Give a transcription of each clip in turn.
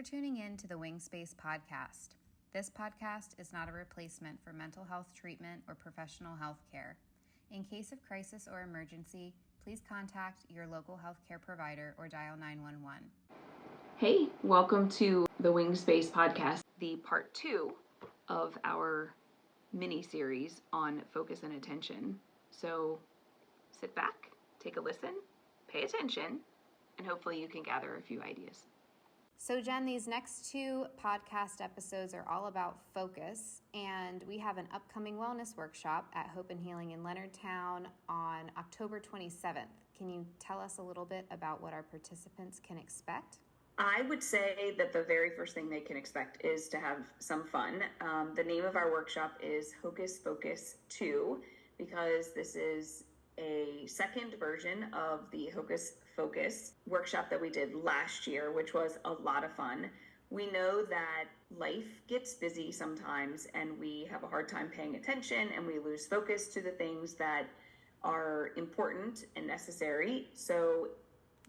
for tuning in to the Wing Space podcast. This podcast is not a replacement for mental health treatment or professional health care. In case of crisis or emergency, please contact your local healthcare provider or dial 911. Hey, welcome to the Wing Space podcast, the part 2 of our mini-series on focus and attention. So sit back, take a listen, pay attention, and hopefully you can gather a few ideas. So Jen, these next 2 podcast episodes are all about focus, and we have an upcoming wellness workshop at Hope and Healing in Leonardtown on October 27th. Can you tell us a little bit about what our participants can expect? I would say that the very first thing they can expect is to have some fun. The name of our workshop is Hocus Focus 2, because this is a second version of the Hocus Focus workshop that we did last year, which was a lot of fun. We know that life gets busy sometimes and we have a hard time paying attention and we lose focus to the things that are important and necessary. So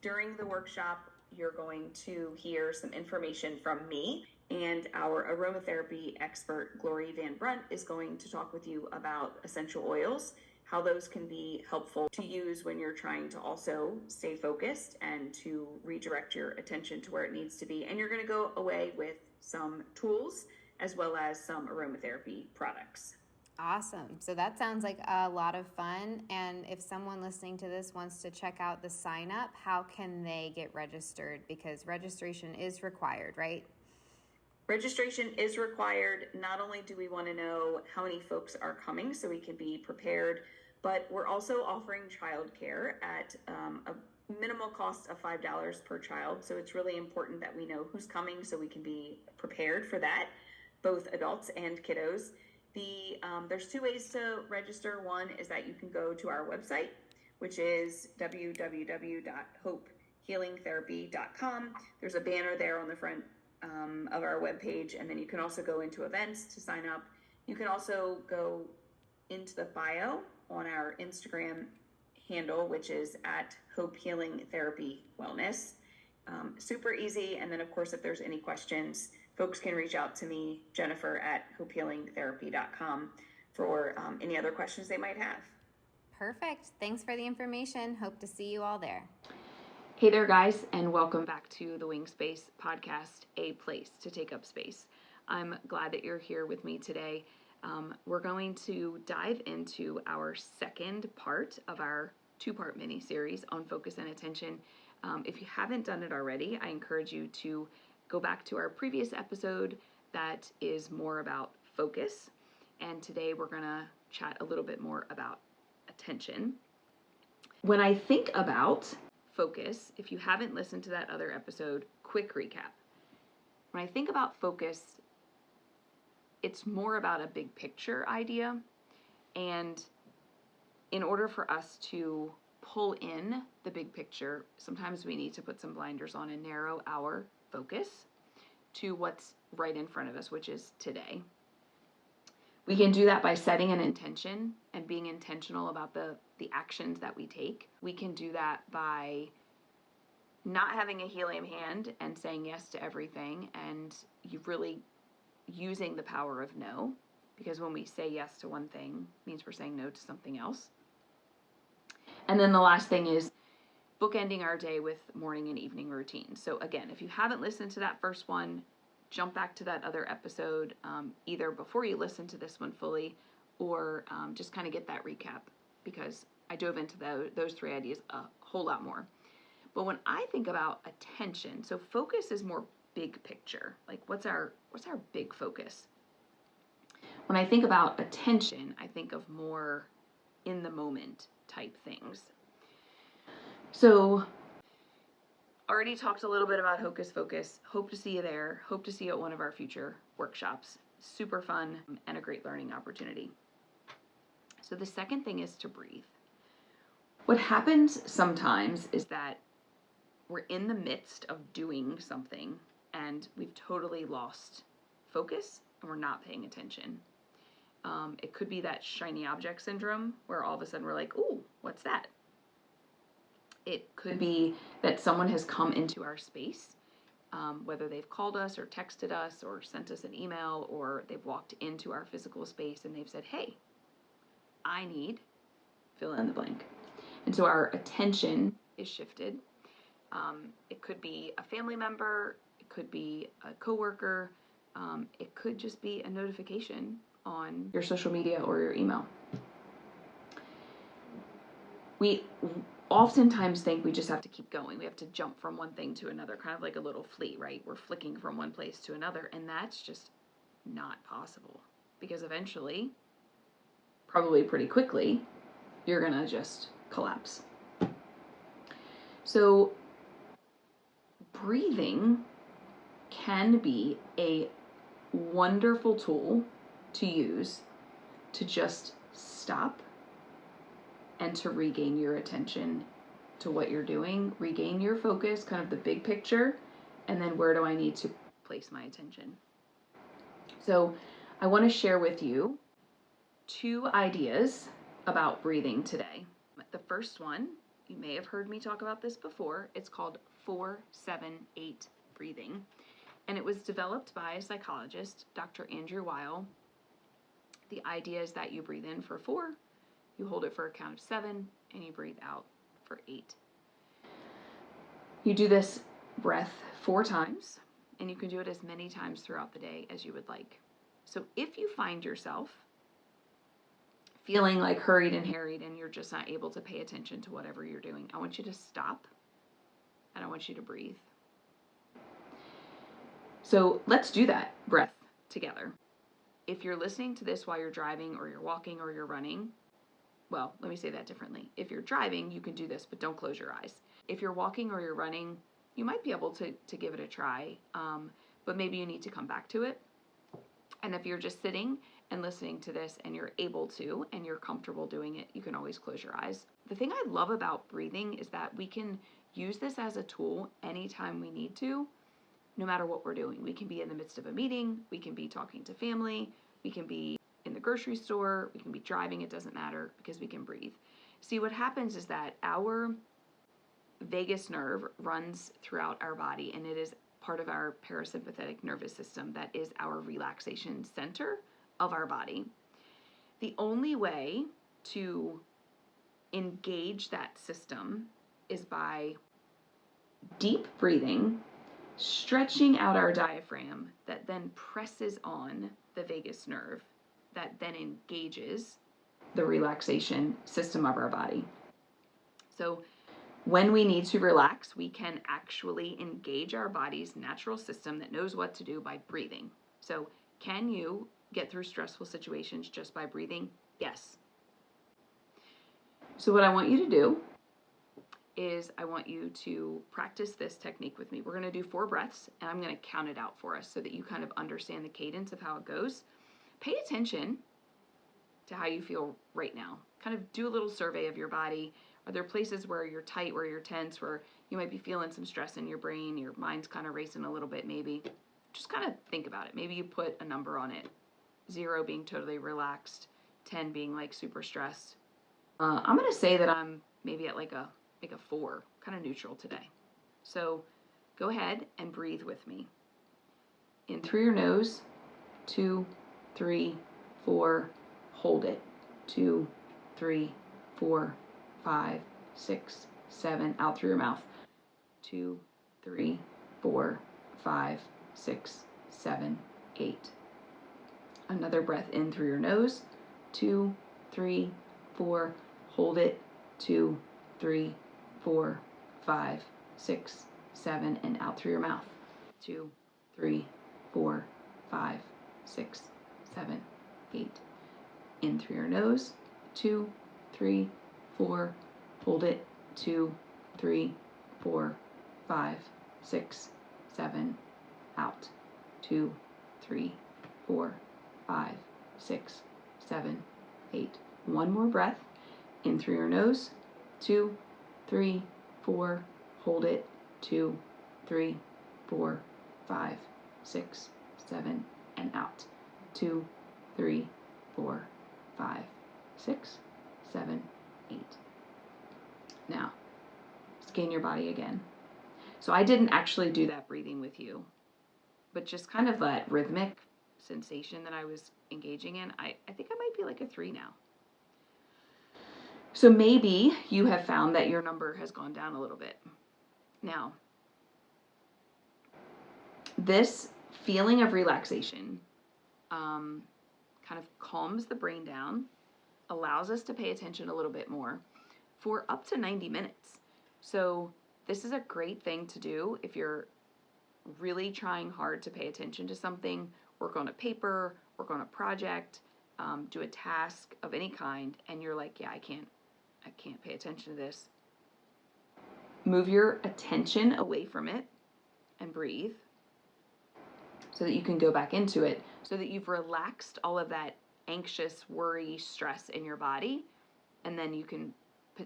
during the workshop, you're going to hear some information from me, and our aromatherapy expert, Glory Van Brunt, is going to talk with you about essential oils, how those can be helpful to use when you're trying to also stay focused and to redirect your attention to where it needs to be. And you're going to go away with some tools as well as some aromatherapy products. Awesome. So that sounds like a lot of fun. And if someone listening to this wants to check out the sign up, how can they get registered? Because registration is required, right? Registration is required. Not only do we want to know how many folks are coming so we can be prepared, but we're also offering childcare at a minimal cost of $5 per child. So it's really important that we know who's coming so we can be prepared for that, both adults and kiddos. There's 2 ways to register. One is that you can go to our website, which is www.hopehealingtherapy.com. There's a banner there on the front of our webpage, and then you can also go into events to sign up. You can also go into the bio on our Instagram handle, which is at Hope Healing Therapy Wellness. Super easy. And then, of course, if there's any questions, folks can reach out to me, Jennifer, at hopehealingtherapy.com for any other questions they might have. Perfect. Thanks for the information. Hope to see you all there. Hey there, guys, and welcome back to the Wing Space podcast, a place to take up space. I'm glad that you're here with me today. We're going to dive into our second part of our 2-part mini-series on focus and attention. If you haven't done it already, I encourage you to go back to our previous episode that is more about focus. And today we're going to chat a little bit more about attention. When I think about focus, if you haven't listened to that other episode, quick recap. When I think about focus, it's more about a big picture idea. And in order for us to pull in the big picture, sometimes we need to put some blinders on and narrow our focus to what's right in front of us, which is today. We can do that by setting an intention and being intentional about the actions that we take. We can do that by not having a helium hand and saying yes to everything, and you really using the power of no, because when we say yes to one thing, it means we're saying no to something else. And then the last thing is bookending our day with morning and evening routines. So again, if you haven't listened to that first one, jump back to that other episode, either before you listen to this one fully, or just kind of get that recap, because I dove into those 3 ideas a whole lot more. But when I think about attention, so focus is more big picture. Like what's our big focus? When I think about attention, I think of more in the moment type things. So already talked a little bit about Hocus Focus. Hope to see you there. Hope to see you at one of our future workshops. Super fun and a great learning opportunity. So the second thing is to breathe. What happens sometimes is that we're in the midst of doing something and we've totally lost focus and we're not paying attention. It could be that shiny object syndrome where all of a sudden we're like, ooh, what's that? It could be that someone has come into our space whether they've called us or texted us or sent us an email, or they've walked into our physical space and they've said, hey, I need fill in the blank. And so our attention is shifted. It could be a family member, it could be a coworker, it could just be a notification on your social media or your email. We oftentimes think we just have to keep going. We have to jump from one thing to another, kind of like a little flea, right? We're flicking from one place to another, and that's just not possible, because eventually, probably pretty quickly, you're gonna just collapse. So breathing can be a wonderful tool to use to just stop and to regain your attention to what you're doing, regain your focus, kind of the big picture, and then where do I need to place my attention. So I want to share with you 2 ideas about breathing today. The first one, you may have heard me talk about this before. It's called 4-7-8 breathing, and it was developed by a psychologist, Dr. Andrew Weil. The idea is that you breathe in for 4, you hold it for a count of 7, and you breathe out for 8. You do this breath 4 times, and you can do it as many times throughout the day as you would like. So if you find yourself feeling like hurried and harried and you're just not able to pay attention to whatever you're doing, I want you to stop and I want you to breathe. So let's do that breath together. If you're listening to this while you're driving or you're walking or you're running, well, let me say that differently. If you're driving, you can do this, but don't close your eyes. If you're walking or you're running, you might be able to give it a try, but maybe you need to come back to it. And if you're just sitting and listening to this and you're able to and you're comfortable doing it, you can always close your eyes. The thing I love about breathing is that we can use this as a tool anytime we need to, no matter what we're doing. We can be in the midst of a meeting, we can be talking to family, we can be in the grocery store, we can be driving, it doesn't matter, because we can breathe. See, what happens is that our vagus nerve runs throughout our body, and it is part of our parasympathetic nervous system that is our relaxation center of our body. The only way to engage that system is by deep breathing, stretching out our diaphragm that then presses on the vagus nerve that then engages the relaxation system of our body. So when we need to relax, we can actually engage our body's natural system that knows what to do by breathing. So can you get through stressful situations just by breathing? Yes. So what I want you to do is I want you to practice this technique with me. We're going to do 4 breaths, and I'm going to count it out for us so that you kind of understand the cadence of how it goes. Pay attention to how you feel right now. Kind of do a little survey of your body. Are there places where you're tight, where you're tense, where you might be feeling some stress in your brain, your mind's kind of racing a little bit maybe? Just kind of think about it. Maybe you put a number on it. 0 being totally relaxed, 10 being like super stressed. I'm going to say that I'm maybe at like a 4, kind of neutral today. So go ahead and breathe with me. In through your nose, 2, 3, 4, hold it. 2, 3, 4, 5, 6, 7, out through your mouth. 2, 3, 4, 5, 6, 7, 8. Another breath in through your nose. 2, 3, 4, hold it. 2, 3, 4, 5, 6, 7, and out through your mouth. 2, 3, 4, 5, 6, 7, 8. In through your nose. 2, 3, 4, hold it. 2, 3, 4, 5, 6, 7, out. 2, 3, 4, 5, 6, 7, 8. One more breath. In through your nose. 2, 3, 4, hold it. 2, 3, 4, 5, 6, 7, and out. 2, 3, 4, 5, 6, 7, 8. Now, scan your body again. So I didn't actually do that breathing with you, but just kind of that rhythmic sensation that I was engaging in, I think I might be like a 3 now. So maybe you have found that your number has gone down a little bit. Now, this feeling of relaxation kind of calms the brain down, allows us to pay attention a little bit more for up to 90 minutes. So this is a great thing to do if you're really trying hard to pay attention to something, work on a paper, work on a project, do a task of any kind, and you're like, yeah, I can't pay attention to this. Move your attention away from it and breathe so that you can go back into it, so that you've relaxed all of that anxious, worry, stress in your body, and then you can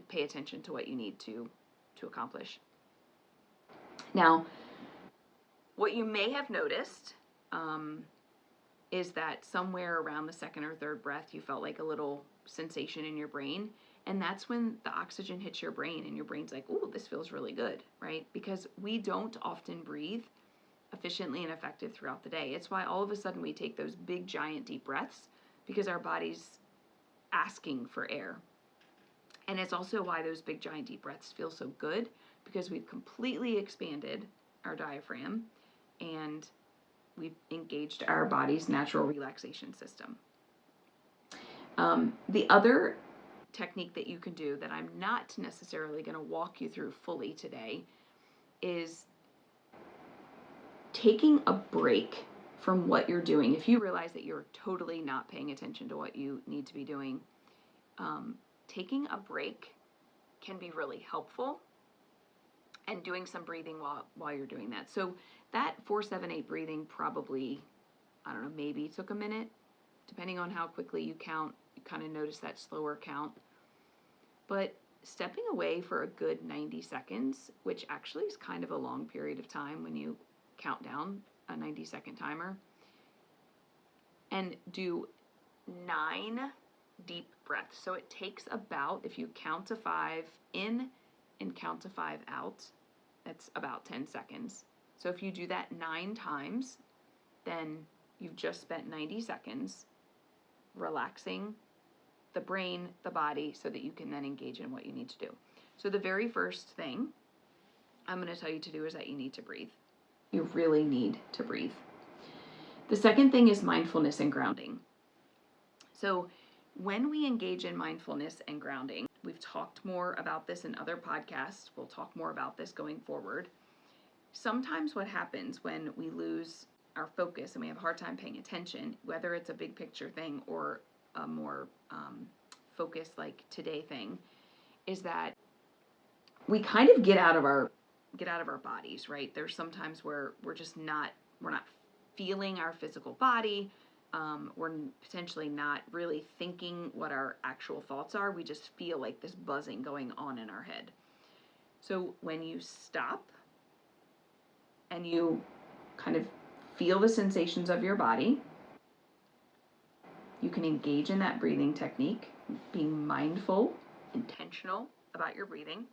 pay attention to what you need to accomplish. Now, what you may have noticed is that somewhere around the second or third breath, you felt like a little sensation in your brain. And that's when the oxygen hits your brain and your brain's like, ooh, this feels really good, right? Because we don't often breathe efficiently and effective throughout the day. It's why all of a sudden we take those big, giant, deep breaths, because our body's asking for air. And it's also why those big, giant, deep breaths feel so good, because we've completely expanded our diaphragm and we've engaged our body's natural relaxation system. The other technique that you can do that I'm not necessarily going to walk you through fully today is taking a break from what you're doing. If you realize that you're totally not paying attention to what you need to be doing, taking a break can be really helpful, and doing some breathing while you're doing that. So that 4-7-8 breathing probably, I don't know, maybe took a minute. Depending on how quickly you count, you kind of notice that slower count. But stepping away for a good 90 seconds, which actually is kind of a long period of time when you count down a 90-second timer, and do 9 deep breaths. So it takes about, if you count to 5 in and count to 5 out, that's about 10 seconds. So if you do that 9 times, then you've just spent 90 seconds relaxing the brain, the body, so that you can then engage in what you need to do. So the very first thing I'm going to tell you to do is that you need to breathe. You really need to breathe. The second thing is mindfulness and grounding. So when we engage in mindfulness and grounding, we've talked more about this in other podcasts. We'll talk more about this going forward. Sometimes what happens when we lose our focus and we have a hard time paying attention, whether it's a big picture thing or a more focused like today thing, is that we kind of get out of our bodies, right? There's sometimes where we're not feeling our physical body. We're potentially not really thinking what our actual thoughts are. We just feel like this buzzing going on in our head. So when you stop and you kind of feel the sensations of your body, you can engage in that breathing technique, being mindful, intentional about your breathing.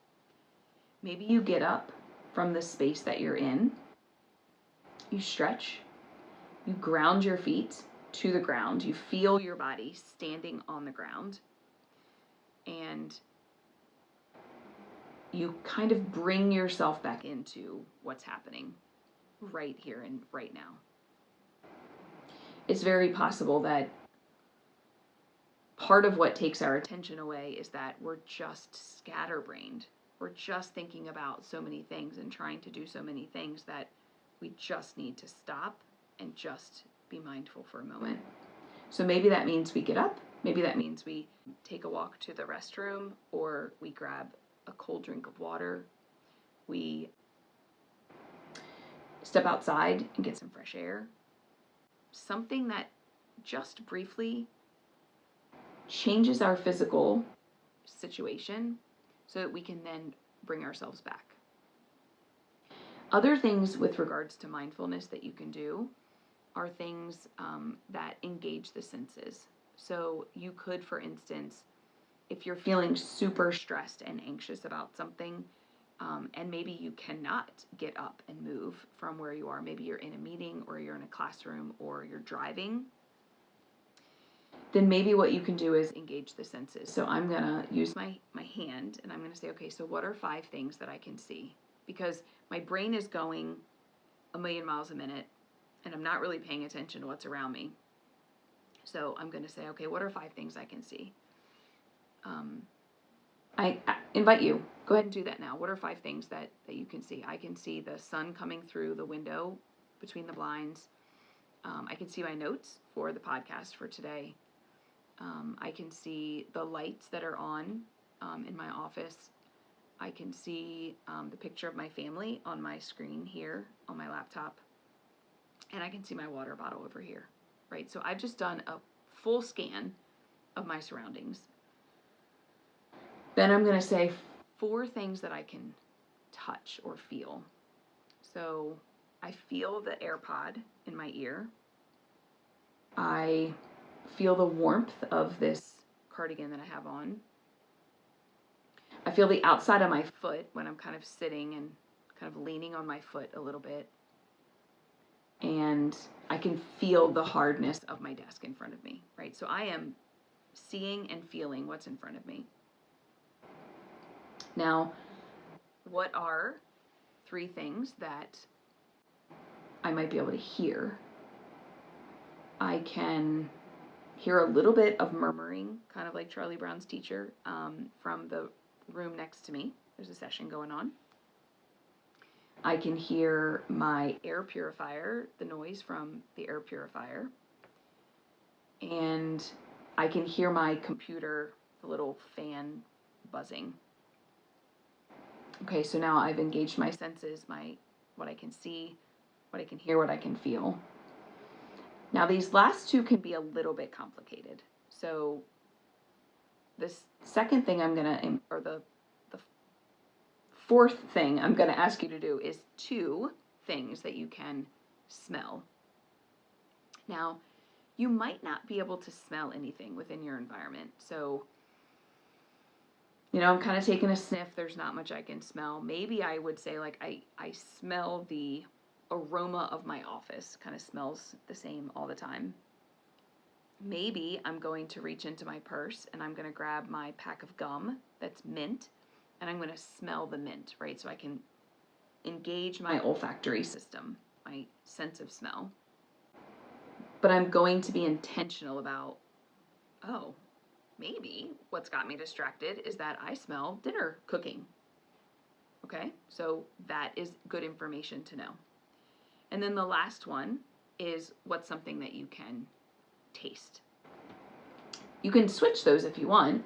Maybe you get up from the space that you're in, you stretch, you ground your feet to the ground, you feel your body standing on the ground, and you kind of bring yourself back into what's happening right here and right now. It's very possible that part of what takes our attention away is that we're just scatterbrained. We're just thinking about so many things and trying to do so many things that we just need to stop and just be mindful for a moment. So maybe that means we get up. Maybe that means we take a walk to the restroom, or we grab a cold drink of water. We step outside and get some fresh air. Something that just briefly changes our physical situation so that we can then bring ourselves back. Other things with regards to mindfulness that you can do are things that engage the senses. So you could, for instance, if you're feeling super stressed and anxious about something, and maybe you cannot get up and move from where you are. Maybe you're in a meeting or you're in a classroom or you're driving. Then maybe what you can do is engage the senses. So I'm going to use my hand and I'm going to say, okay, so what are 5 things that I can see? Because my brain is going a million miles a minute and I'm not really paying attention to what's around me. So I'm going to say, okay, what are 5 things I can see? I invite you, go ahead and do that now. What are 5 things that you can see? I can see the sun coming through the window between the blinds. I can see my notes for the podcast for today. I can see the lights that are on in my office. I can see the picture of my family on my screen here on my laptop. And I can see my water bottle over here, right? So I've just done a full scan of my surroundings. Then I'm going to say 4 things that I can touch or feel. So I feel the AirPod in my ear. I feel the warmth of this cardigan that I have on. I feel the outside of my foot when I'm kind of sitting and kind of leaning on my foot a little bit. And I can feel the hardness of my desk in front of me, right? So I am seeing and feeling what's in front of me. Now, what are 3 things that I might be able to hear? I can hear a little bit of murmuring, kind of like Charlie Brown's teacher, from the room next to me. There's a session going on. I can hear my air purifier, the noise from the air purifier. And I can hear my computer, the little fan buzzing. Okay, so now I've engaged my senses, what I can see, what I can hear, what I can feel. Now these last 2 can be a little bit complicated. So this second thing the 4th thing I'm going to ask you to do is 2 things that you can smell. Now, you might not be able to smell anything within your environment. So, I'm kind of taking a sniff. There's not much I can smell. Maybe I would say like I smell the aroma of my office. Kind of smells the same all the time. Maybe I'm going to reach into my purse and I'm going to grab my pack of gum that's mint and I'm going to smell the mint, right? So I can engage my olfactory system, my sense of smell. But I'm going to be intentional about, maybe what's got me distracted is that I smell dinner cooking. Okay, so that is good information to know. And then the last one is what's something that you can taste. You can switch those if you want.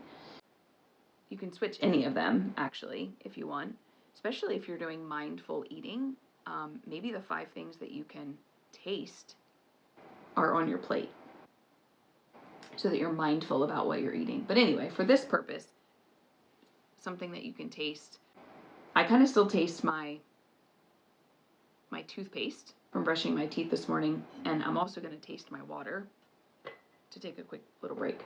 You can switch any of them, actually, if you want, especially if you're doing mindful eating. Maybe the 5 things that you can taste are on your plate, so that you're mindful about what you're eating. But anyway, for this purpose, something that you can taste. I kind of still taste my toothpaste from brushing my teeth this morning, and I'm also going to taste my water to take a quick little break.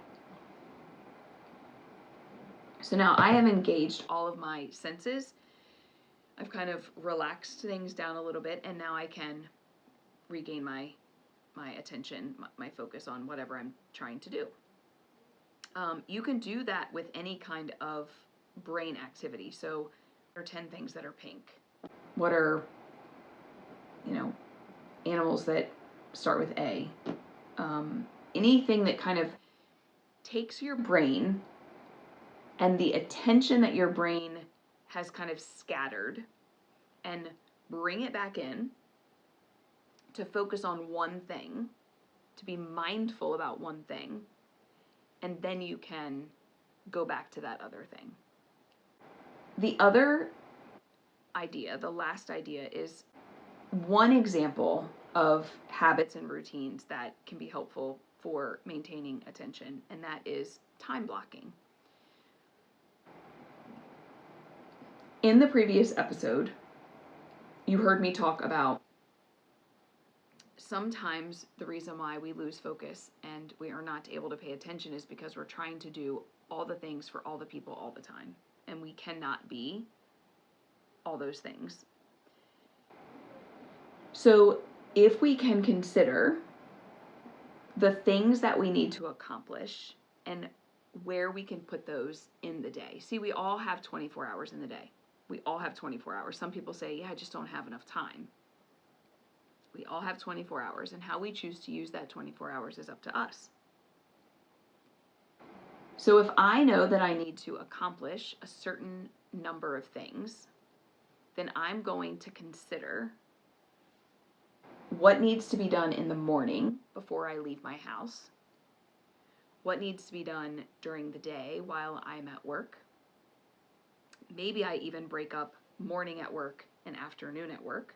So now I have engaged all of my senses. I've kind of relaxed things down a little bit, and now I can regain my attention, my focus on whatever I'm trying to do. You can do that with any kind of brain activity. So there are 10 things that are pink. What are, animals that start with A? Anything that kind of takes your brain and the attention that your brain has kind of scattered and bring it back in to focus on one thing, to be mindful about one thing, and then you can go back to that other thing. The other idea, the last idea, is one example of habits and routines that can be helpful for maintaining attention, and that is time blocking. In the previous episode, you heard me talk about sometimes the reason why we lose focus and we are not able to pay attention is because we're trying to do all the things for all the people all the time. And we cannot be all those things. So if we can consider the things that we need to accomplish and where we can put those in the day. See, we all have 24 hours in the day. We all have 24 hours. Some people say, yeah, I just don't have enough time. We all have 24 hours, and how we choose to use that 24 hours is up to us. So if I know that I need to accomplish a certain number of things, then I'm going to consider what needs to be done in the morning before I leave my house, what needs to be done during the day while I'm at work. Maybe I even break up morning at work and afternoon at work.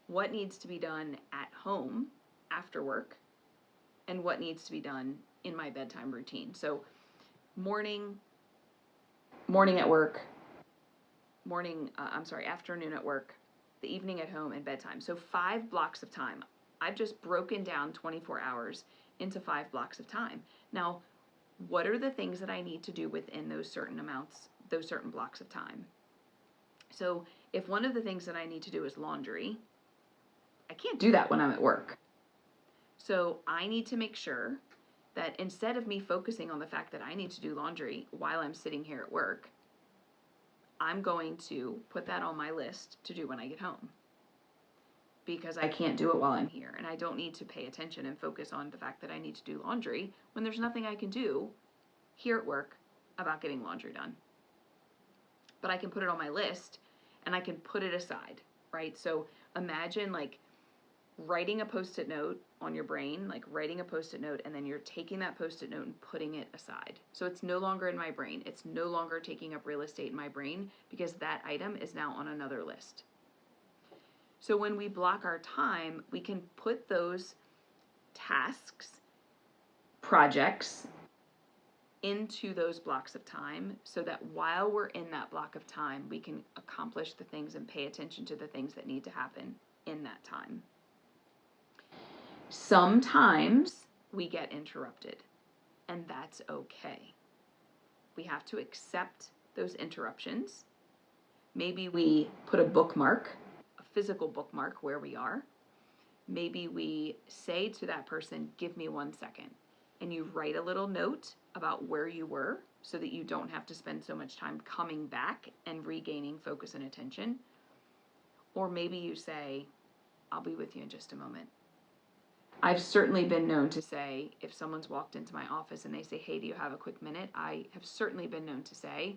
What needs to be done at home after work, and what needs to be done in my bedtime routine. So morning at work, afternoon at work, the evening at home, and bedtime. So 5 blocks of time. I've just broken down 24 hours into 5 blocks of time. Now, what are the things that I need to do within those certain blocks of time? So if one of the things that I need to do is laundry, I can't do that when I'm at work. So I need to make sure that instead of me focusing on the fact that I need to do laundry while I'm sitting here at work, I'm going to put that on my list to do when I get home, because I can't do it while I'm here, and I don't need to pay attention and focus on the fact that I need to do laundry when there's nothing I can do here at work about getting laundry done. But I can put it on my list and I can put it aside, right? So imagine like writing a Post-it note on your brain, like writing a Post-it note, and then you're taking that Post-it note and putting it aside. So it's no longer in my brain. It's no longer taking up real estate in my brain, because that item is now on another list. So when we block our time, we can put those tasks, projects, into those blocks of time, so that while we're in that block of time, we can accomplish the things and pay attention to the things that need to happen in that time. Sometimes we get interrupted, and that's okay. We have to accept those interruptions. Maybe we put a bookmark, a physical bookmark, where we are. Maybe we say to that person, give me 1 second, and you write a little note about where you were so that you don't have to spend so much time coming back and regaining focus and attention. Or maybe you say, I'll be with you in just a moment. I've certainly been known to say, if someone's walked into my office and they say, hey, do you have a quick minute? I have certainly been known to say,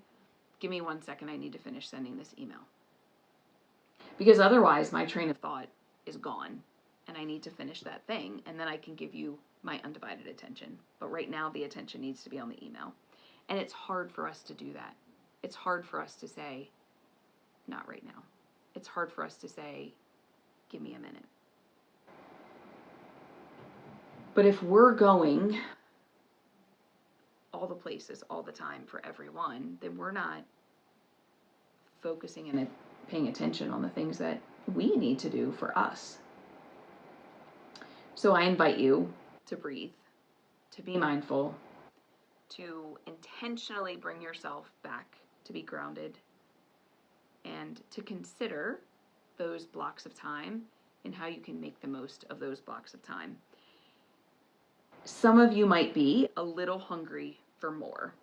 give me 1 second, I need to finish sending this email. Because otherwise my train of thought is gone, and I need to finish that thing, and then I can give you my undivided attention. But right now the attention needs to be on the email. And it's hard for us to do that. It's hard for us to say, not right now. It's hard for us to say, give me a minute. But if we're going all the places all the time for everyone, then we're not focusing and paying attention on the things that we need to do for us. So I invite you to breathe, to be mindful, to intentionally bring yourself back to be grounded, and to consider those blocks of time and how you can make the most of those blocks of time. Some of you might be a little hungry for more.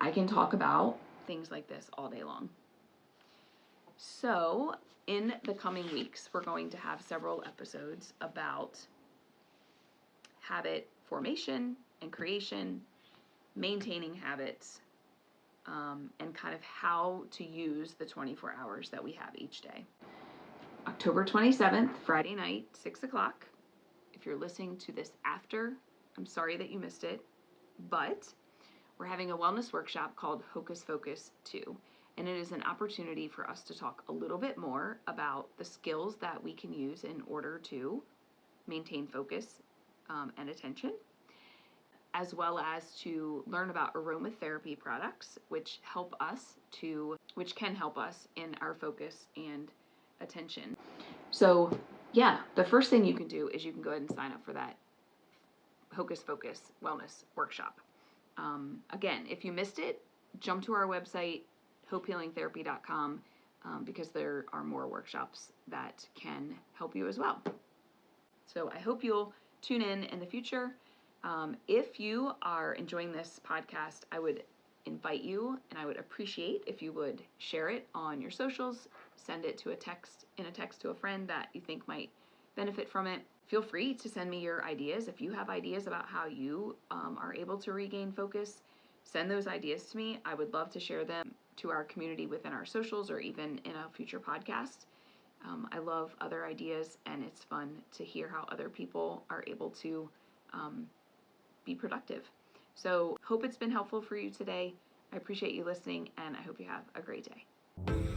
I can talk about things like this all day long. So in the coming weeks, we're going to have several episodes about habit formation and creation, maintaining habits, and kind of how to use the 24 hours that we have each day. October 27th, Friday night, 6 o'clock. If you're listening to this after, I'm sorry that you missed it, but we're having a wellness workshop called Hocus Focus 2, and it is an opportunity for us to talk a little bit more about the skills that we can use in order to maintain focus and attention, as well as to learn about aromatherapy products, which can help us in our focus and attention. So yeah, the first thing you can do is you can go ahead and sign up for that Hocus Focus Wellness Workshop. Again, if you missed it, jump to our website, hopehealingtherapy.com because there are more workshops that can help you as well. So I hope you'll tune in the future. If you are enjoying this podcast, I would invite you and I would appreciate if you would share it on your socials, send it to a text to a friend that you think might benefit from it. Feel free to send me your ideas. If you have ideas about how you are able to regain focus, send those ideas to me. I would love to share them to our community within our socials or even in a future podcast. I love other ideas, and it's fun to hear how other people are able to be productive. So hope it's been helpful for you today. I appreciate you listening, and I hope you have a great day.